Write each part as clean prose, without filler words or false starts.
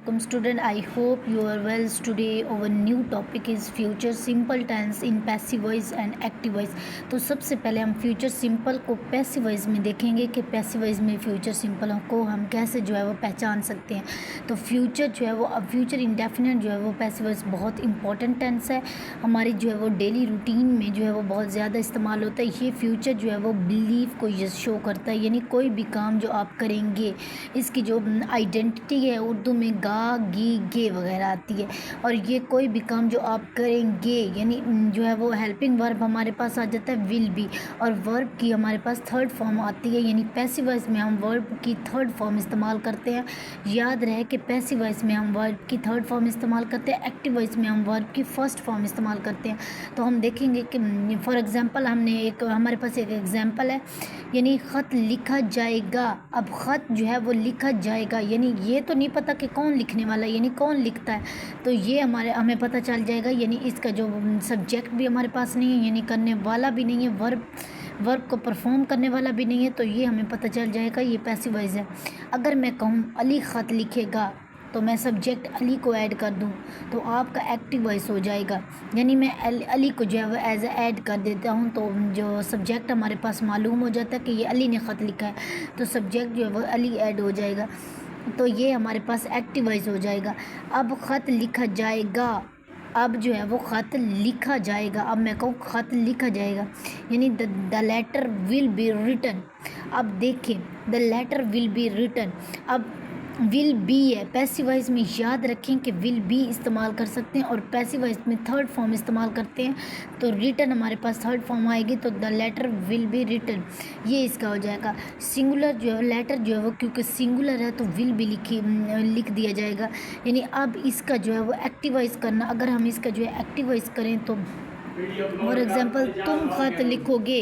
welcome student. I hope you are well. Today our new topic is future simple tense in passive voice and active voice. तो सबसे पहले हम future simple को passive voice में देखेंगे कि passive voice में फ्यूचर सिंपल को हम कैसे जो है वो पहचान सकते हैं। तो फ्यूचर जो है वो अब फ्यूचर इंडेफिनिट जो है वो पैसिव वॉइस बहुत इंपॉर्टेंट टेंस है, हमारी जो है वो डेली रूटीन में जो है वो बहुत ज़्यादा इस्तेमाल होता है। ये फ्यूचर जो है वो बिलीव को शो करता है, यानी कोई भी काम जो आप करेंगे इसकी जो आइडेंटिटी है उर्दू में गा गी गे वगैरह आती है। और ये कोई भी काम जो आप करेंगे यानी जो है वो हेल्पिंग वर्ब हमारे पास आ जाता है विल बी, और वर्ब की हमारे पास थर्ड फॉर्म आती है, यानी पैसिव वॉइस में हम वर्ब की थर्ड फॉर्म इस्तेमाल करते हैं। याद रहे कि पैसिव वॉइस में हम वर्ब की थर्ड फॉर्म इस्तेमाल करते हैं, एक्टिव वॉइस में हम वर्ब की फर्स्ट फॉर्म इस्तेमाल करते हैं। तो हम देखेंगे कि फॉर एग्जांपल हमारे पास एक एग्जांपल है, यानी ख़त लिखा जाएगा। अब ख़त जो है वो लिखा जाएगा, यानी ये तो नहीं पता कि कौन लिखने वाला है, यानी कौन लिखता है, तो ये हमें पता चल जाएगा। यानी इसका जो सब्जेक्ट भी हमारे पास नहीं है, यानी करने वाला भी नहीं है, वर्ब को परफॉर्म करने वाला भी नहीं है, तो ये हमें पता चल जाएगा ये पैसिव वॉइस है। अगर मैं कहूँ अली ख़त लिखेगा तो मैं सब्जेक्ट अली को ऐड कर दूं तो आपका एक्टिव वॉइस हो जाएगा, यानी मैं अली को जो है वो एज ऐड कर देता हूं, तो जो सब्जेक्ट हमारे पास मालूम हो जाता है कि ये अली ने ख़त लिखा है, तो सब्जेक्ट जो है वो अली ऐड हो जाएगा, तो ये हमारे पास एक्टिव वॉइस हो जाएगा। अब ख़त लिखा जाएगा, अब जो है वो ख़त लिखा जाएगा, अब मैं कहूँ ख़त लिखा जाएगा, यानी the letter will be written. अब देखिए the letter will be written, अब विल बी है, पैसिव वॉइस में याद रखें कि विल बी इस्तेमाल कर सकते हैं और पैसिव वॉइस में थर्ड फॉर्म इस्तेमाल करते हैं, तो रिटन हमारे पास थर्ड फॉर्म आएगी, तो the letter will be written, ये इसका हो जाएगा। सिंगुलर जो है लेटर जो है वो क्योंकि सिंगुलर है तो विल बी लिख दिया जाएगा, यानी अब इसका जो है वो एक्टिव वॉइस करना, अगर हम इसका जो है एक्टिव वॉइस करें तो फॉर एग्जाम्पल तुम ख़त लिखोगे,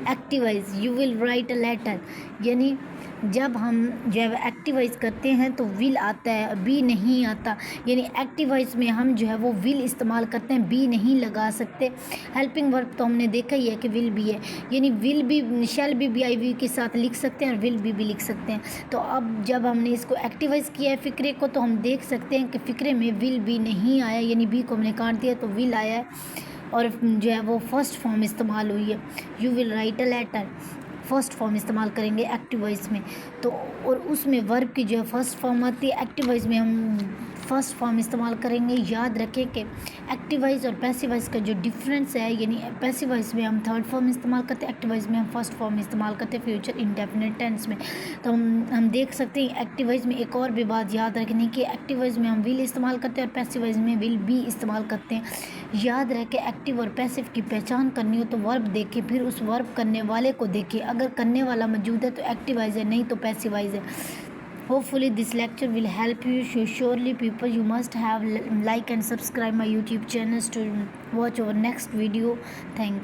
active voice you will write a letter, यानी जब हम जो है एक्टिव वॉइस करते हैं तो विल आता है, बी नहीं आता, यानी एक्टिव वॉइस में हम जो है वो विल इस्तेमाल करते हैं, बी नहीं लगा सकते। हेल्पिंग वर्ब तो हमने देखा ही है कि विल बी है, यानी will be shall be I we के साथ लिख सकते हैं और विल बी लिख सकते हैं। तो अब जब हमने इसको एक्टिव वॉइस किया है फ़िक्रे को, तो हम देख सकते हैं कि फ़िक्रे में विल बी नहीं आया, यानी बी को हमने काट दिया तो विल आया है, और जो है वो फर्स्ट फॉर्म इस्तेमाल हुई है, you will write a letter, first form इस्तेमाल करेंगे एक्टिव वॉइस में, तो और उसमें वर्ब की जो है फर्स्ट फॉर्म आती है, एक्टिव वॉइस में हम फर्स्ट फॉर्म इस्तेमाल करेंगे। याद रखें कि एक्टिव वॉइस और पैसिव वॉइस का जो डिफरेंस है, यानी पैसिव वॉइस में हम थर्ड फॉर्म इस्तेमाल करते हैं, एक्टिव वॉइस में हम फर्स्ट फॉर्म इस्तेमाल करते हैं फ्यूचर इंडेफिनिट टेंस में। तो हम देख सकते हैं एक्टिव वॉइस में एक और भी बात याद रखने की, एक्टिव वॉइस में हम विल इस्तेमाल करते हैं और पैसिव वॉइस में विल बी इस्तेमाल करते हैं। याद रहे कि एक्टिव और पैसिव की पहचान करनी हो तो वर्ब देखें, फिर उस वर्ब करने वाले को देखें, अगर करने वाला मौजूद है तो एक्टिव वॉइस है, नहीं तो पैसिव वॉइस है। Hopefully this lecture will help you. Surely people, you must have like and subscribe my YouTube channels to watch our next video. Thank you.